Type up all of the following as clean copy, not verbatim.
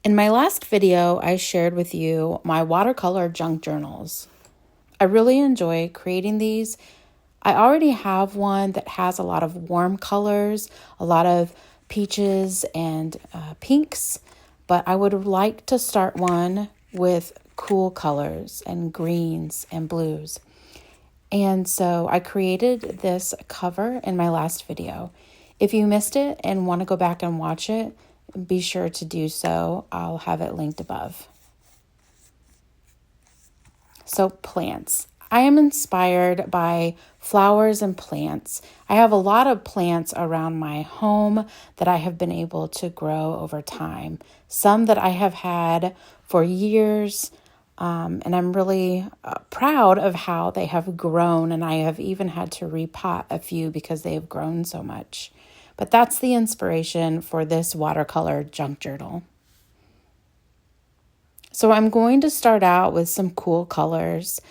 In my last video, I shared with you my watercolor junk journals. I really enjoy creating these. I already have one that has a lot of warm colors, a lot of peaches and pinks, but I would like to start one with cool colors and greens and blues. And so I created this cover in my last video. If you missed it and want to go back and watch it, be sure to do so. I'll have it linked above. So plants. I am inspired by flowers and plants. I have a lot of plants around my home that I have been able to grow over time. Some that I have had for years, and I'm really proud of how they have grown, and I have even had to repot a few because they have grown so much. But that's the inspiration for this watercolor junk journal. So I'm going to start out with some cool colors.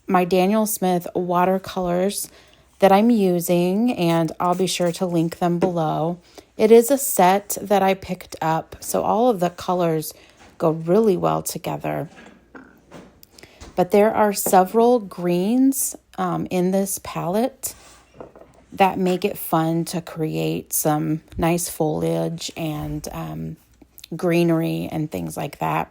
My Daniel Smith watercolors that I'm using, and I'll be sure to link them below. It is a set that I picked up, so all of the colors go really well together. But there are several greens in this palette that make it fun to create some nice foliage and greenery and things like that.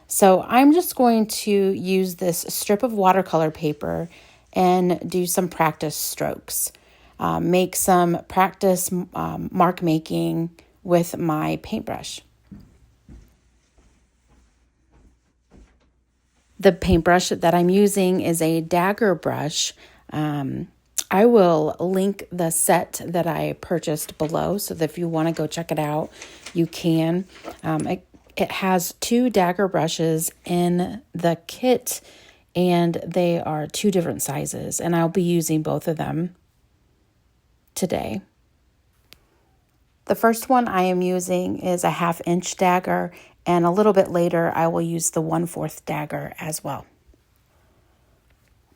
So I'm just going to use this strip of watercolor paper and do some practice strokes. Make some practice mark making with my paintbrush. The paintbrush that I'm using is a dagger brush. I will link the set that I purchased below so that if you want to go check it out, you can. It has 2 dagger brushes in the kit, and they are 2 different sizes, and I'll be using both of them today. The first one I am using is a 1/2 inch dagger, and a little bit later I will use the 1/4 dagger as well.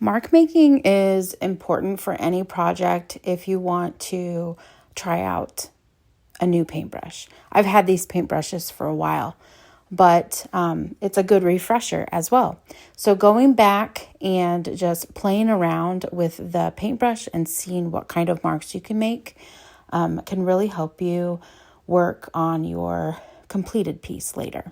Mark making is important for any project if you want to try out a new paintbrush. I've had these paintbrushes for a while, but it's a good refresher as well. So going back and just playing around with the paintbrush and seeing what kind of marks you can make can really help you work on your completed piece later.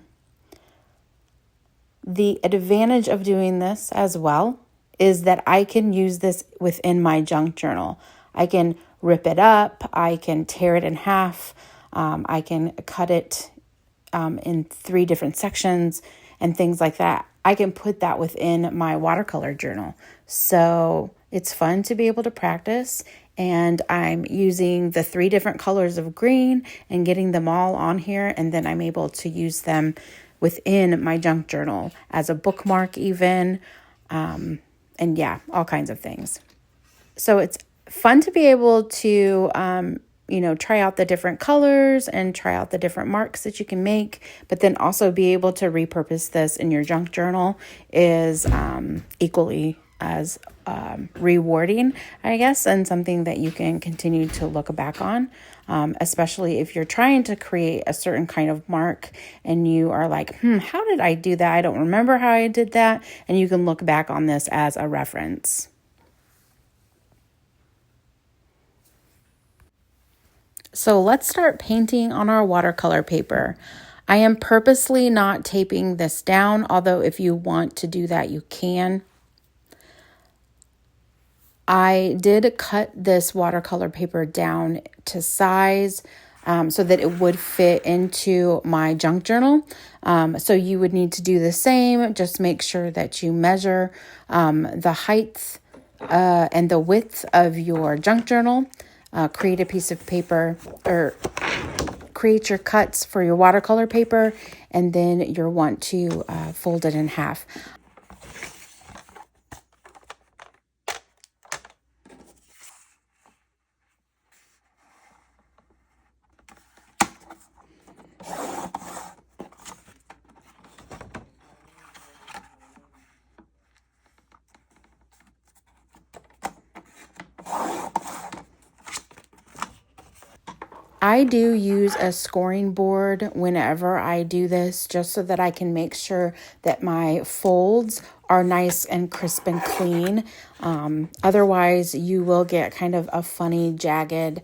The advantage of doing this as well is that I can use this within my junk journal. I can rip it up, I can tear it in half, I can cut it in 3 different sections and things like that. I can put that within my watercolor journal. So it's fun to be able to practice, and I'm using the 3 different colors of green and getting them all on here, and then I'm able to use them within my junk journal as a bookmark even, and yeah, all kinds of things. So it's fun to be able to try out the different colors and try out the different marks that you can make, but then also be able to repurpose this in your junk journal is equally as rewarding, I guess, and something that you can continue to look back on, especially if you're trying to create a certain kind of mark and you are like, how did I do that? I don't remember how I did that. And you can look back on this as a reference. So let's start painting on our watercolor paper. I am purposely not taping this down, although if you want to do that, you can. I did cut this watercolor paper down to size so that it would fit into my junk journal. So you would need to do the same. Just make sure that you measure the height and the width of your junk journal. Create a piece of paper or create your cuts for your watercolor paper, and then you'll want to fold it in half. I do use a scoring board whenever I do this, just so that I can make sure that my folds are nice and crisp and clean. Otherwise, you will get kind of a funny, jagged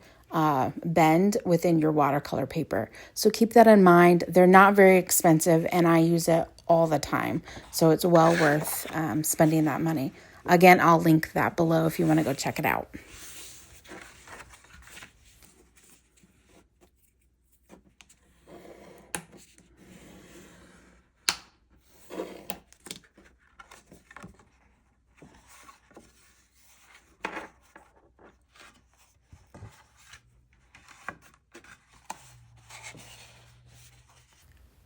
bend within your watercolor paper. So keep that in mind. They're not very expensive, and I use it all the time. So it's well worth spending that money. Again, I'll link that below if you want to go check it out.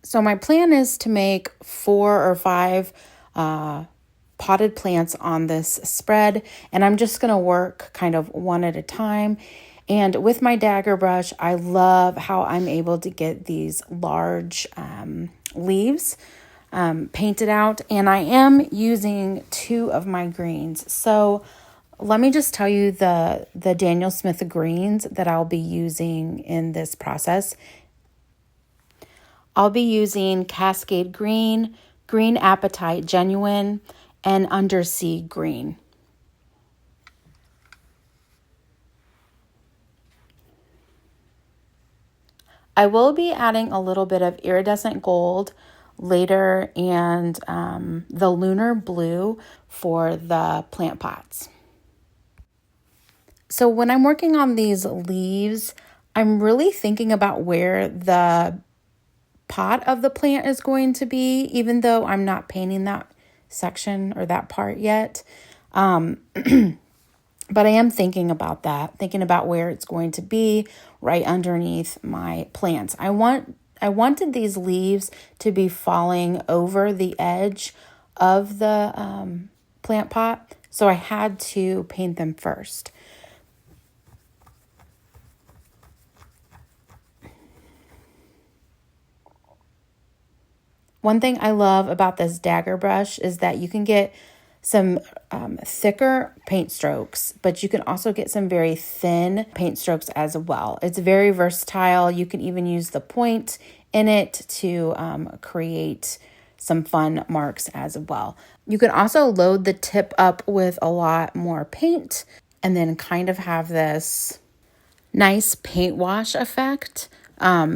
So my plan is to make 4 or 5 potted plants on this spread, and I'm just going to work kind of one at a time. And with my dagger brush, I love how I'm able to get these large leaves painted out, and I am using 2 of my greens. So let me just tell you the Daniel Smith greens that I'll be using in this process. I'll be using Cascade Green, Green Apatite Genuine, and Undersea Green. I will be adding a little bit of iridescent gold later, and the lunar blue for the plant pots. So when I'm working on these leaves, I'm really thinking about where the pot of the plant is going to be, even though I'm not painting that section or that part yet. But I am thinking about that, thinking about where it's going to be right underneath my plants. I wanted these leaves to be falling over the edge of the plant pot, so I had to paint them first. One thing I love about this dagger brush is that you can get some thicker paint strokes, but you can also get some very thin paint strokes as well. It's very versatile. You can even use the point in it to create some fun marks as well. You can also load the tip up with a lot more paint and then kind of have this nice paint wash effect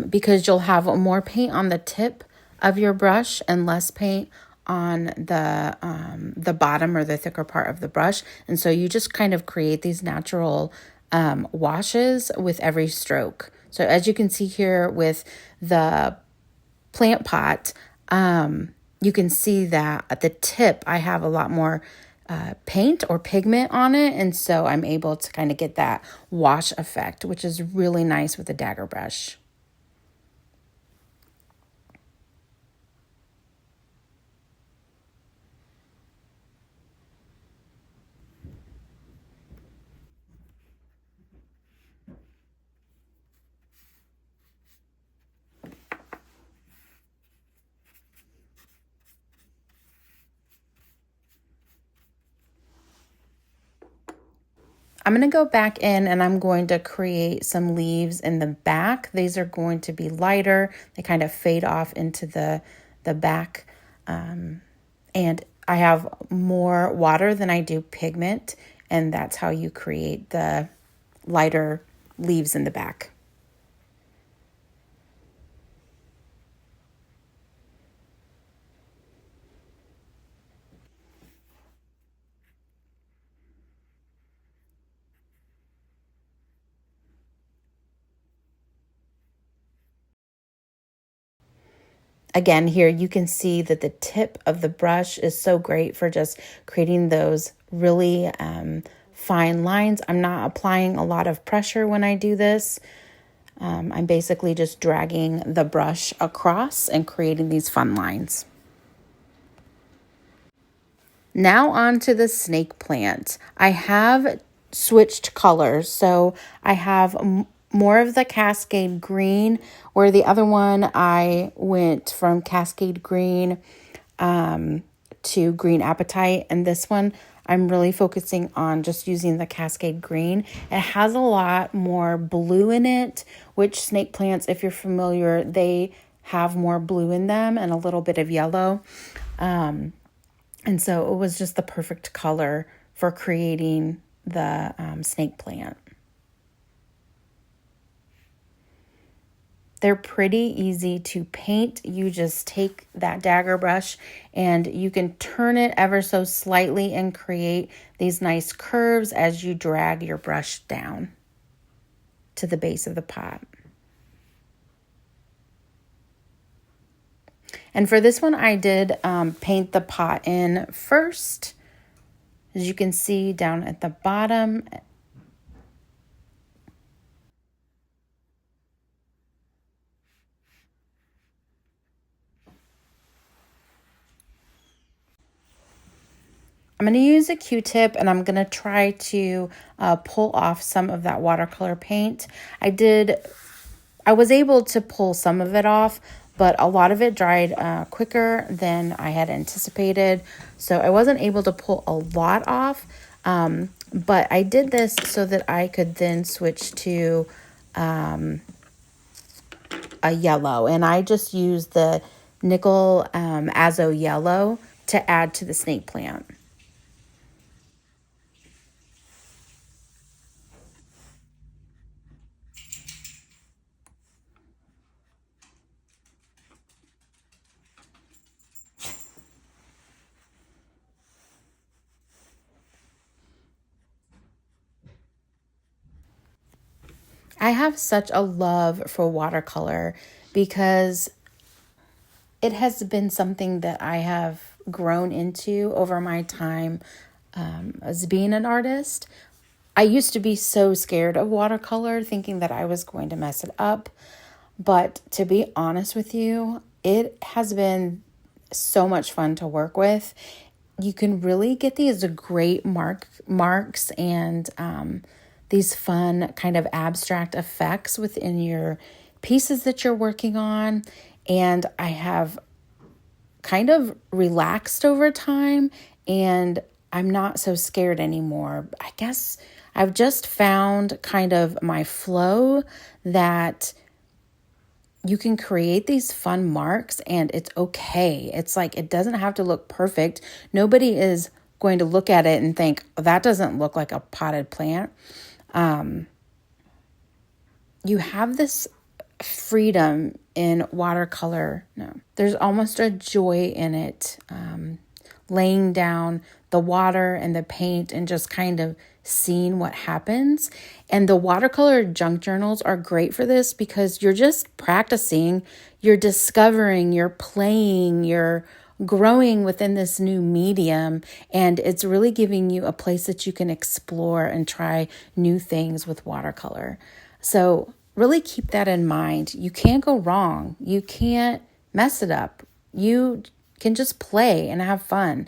because you'll have more paint on the tip of your brush and less paint on the bottom or the thicker part of the brush. And so you just kind of create these natural washes with every stroke. So as you can see here with the plant pot, you can see that at the tip I have a lot more paint or pigment on it, and so I'm able to kind of get that wash effect, which is really nice with the dagger brush. I'm going to go back in and I'm going to create some leaves in the back. These are going to be lighter. They kind of fade off into the back. And I have more water than I do pigment. And that's how you create the lighter leaves in the back. Again, here you can see that the tip of the brush is so great for just creating those really fine lines. I'm not applying a lot of pressure when I do this. I'm basically just dragging the brush across and creating these fun lines. Now on to the snake plant. I have switched colors, so I have more of the Cascade Green, where the other one I went from Cascade Green to Green Apatite, and this one I'm really focusing on just using the Cascade Green. It has a lot more blue in it, which snake plants, if you're familiar, they have more blue in them and a little bit of yellow. And so it was just the perfect color for creating the snake plant. They're pretty easy to paint. You just take that dagger brush and you can turn it ever so slightly and create these nice curves as you drag your brush down to the base of the pot. And for this one, I did paint the pot in first. As you can see down at the bottom, I'm going to use a Q-tip and I'm going to try to pull off some of that watercolor paint. I was able to pull some of it off, but a lot of it dried quicker than I had anticipated. So I wasn't able to pull a lot off, but I did this so that I could then switch to a yellow. And I just used the nickel azo yellow to add to the snake plant. I have such a love for watercolor because it has been something that I have grown into over my time as being an artist. I used to be so scared of watercolor, thinking that I was going to mess it up. But to be honest with you, it has been so much fun to work with. You can really get these great marks and these fun kind of abstract effects within your pieces that you're working on. And I have kind of relaxed over time and I'm not so scared anymore. I guess I've just found kind of my flow that you can create these fun marks and it's okay. It's like, it doesn't have to look perfect. Nobody is going to look at it and think, oh, that doesn't look like a potted plant. You have this freedom in watercolor. No, there's almost a joy in it. Laying down the water and the paint and just kind of seeing what happens. And the watercolor junk journals are great for this because you're just practicing, you're discovering, you're playing, you're growing within this new medium, and it's really giving you a place that you can explore and try new things with watercolor. So really keep that in mind. You can't go wrong. You can't mess it up. You can just play and have fun.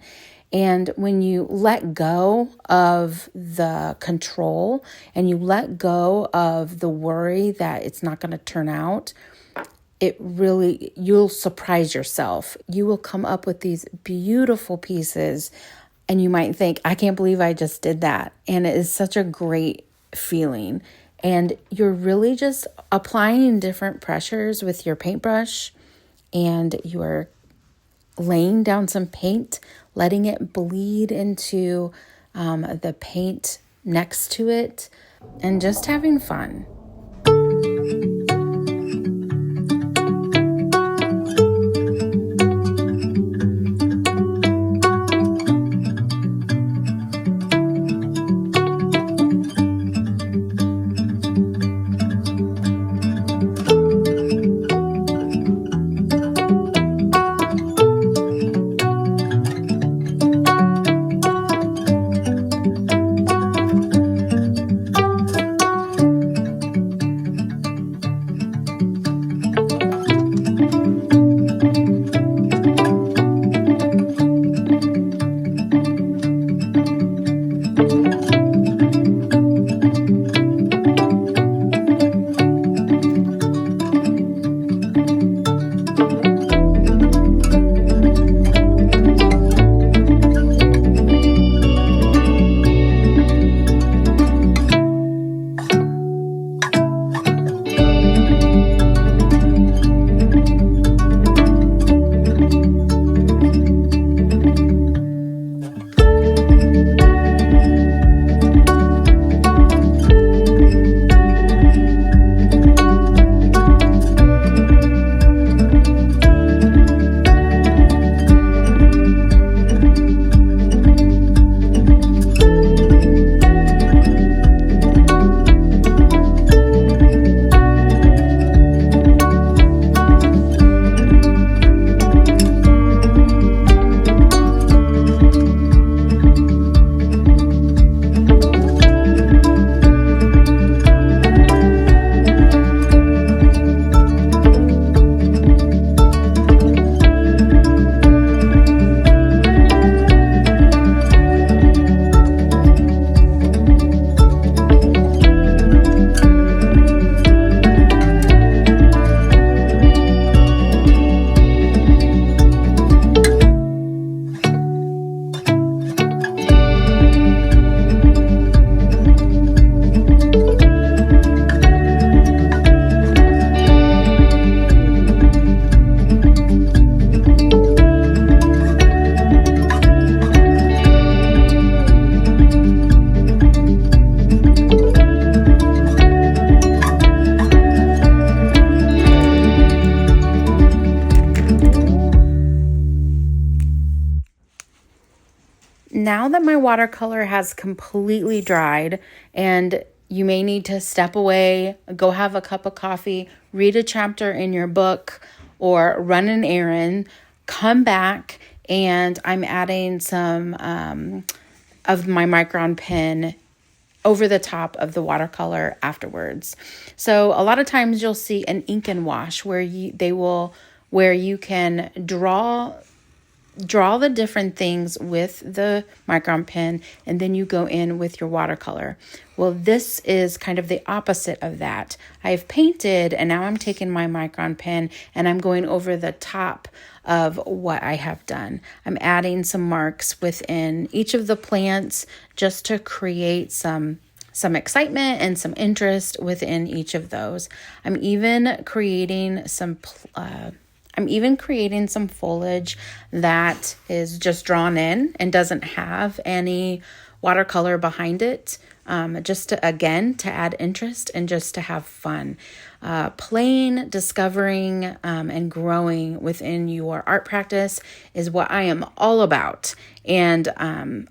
And when you let go of the control and you let go of the worry that it's not going to turn out, you'll surprise yourself. You will come up with these beautiful pieces and you might think, I can't believe I just did that. And it is such a great feeling. And you're really just applying different pressures with your paintbrush and you're laying down some paint, letting it bleed into the paint next to it, and just having fun. Now that my watercolor has completely dried, and you may need to step away, go have a cup of coffee, read a chapter in your book, or run an errand, come back, and I'm adding some of my micron pen over the top of the watercolor afterwards. So a lot of times you'll see an ink and wash where you can draw the different things with the micron pen, and then you go in with your watercolor. Well, this is kind of the opposite of that. I've painted, and now I'm taking my micron pen and I'm going over the top of what I have done. I'm adding some marks within each of the plants just to create some excitement and some interest within each of those. I'm even creating some foliage that is just drawn in and doesn't have any watercolor behind it, just to add interest and just to have fun. Playing, discovering, and growing within your art practice is what I am all about. And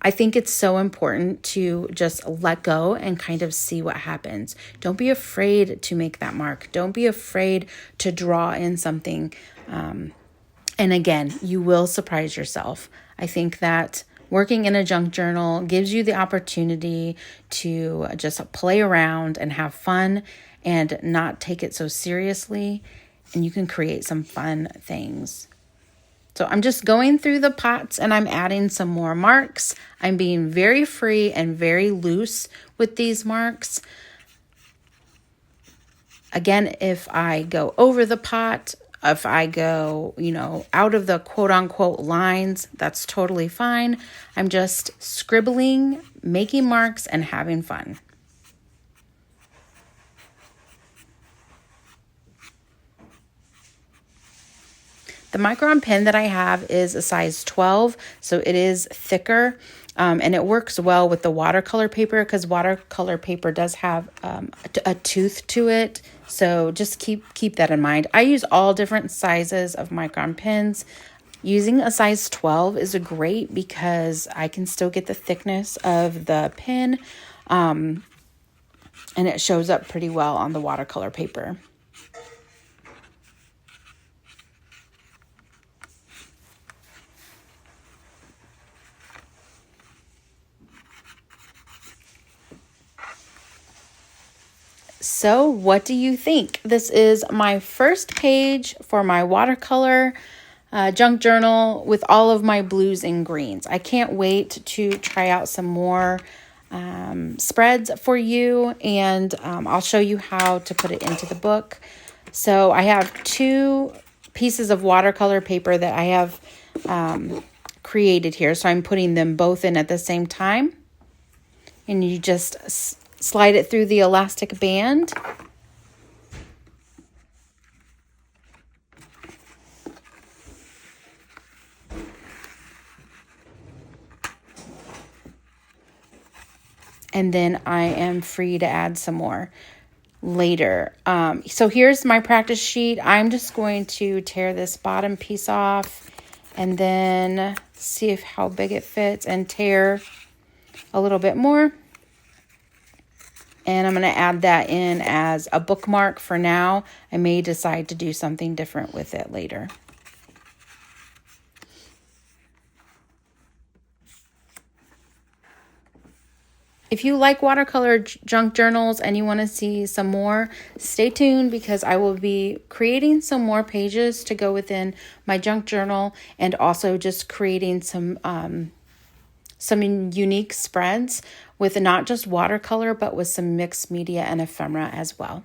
I think it's so important to just let go and kind of see what happens. Don't be afraid to make that mark. Don't be afraid to draw in something. And again, you will surprise yourself. I think that working in a junk journal gives you the opportunity to just play around and have fun and not take it so seriously. And you can create some fun things. So I'm just going through the pots and I'm adding some more marks. I'm being very free and very loose with these marks. Again, if I go over the pot, if I go, out of the quote unquote lines, that's totally fine. I'm just scribbling, making marks, and having fun. The micron pen that I have is a size 12, so it is thicker, and it works well with the watercolor paper because watercolor paper does have a tooth to it. So just keep that in mind. I use all different sizes of micron pens. Using a size 12 is great because I can still get the thickness of the pen, and it shows up pretty well on the watercolor paper. So what do you think? This is my first page for my watercolor junk journal with all of my blues and greens. I can't wait to try out some more spreads for you, and I'll show you how to put it into the book. So I have 2 pieces of watercolor paper that I have created here. So I'm putting them both in at the same time, and you just slide it through the elastic band. And then I am free to add some more later. So here's my practice sheet. I'm just going to tear this bottom piece off and then see how big it fits and tear a little bit more. And I'm going to add that in as a bookmark for now. I may decide to do something different with it later. If you like watercolor junk journals and you want to see some more, stay tuned because I will be creating some more pages to go within my junk journal, and also just creating some unique spreads with not just watercolor, but with some mixed media and ephemera as well.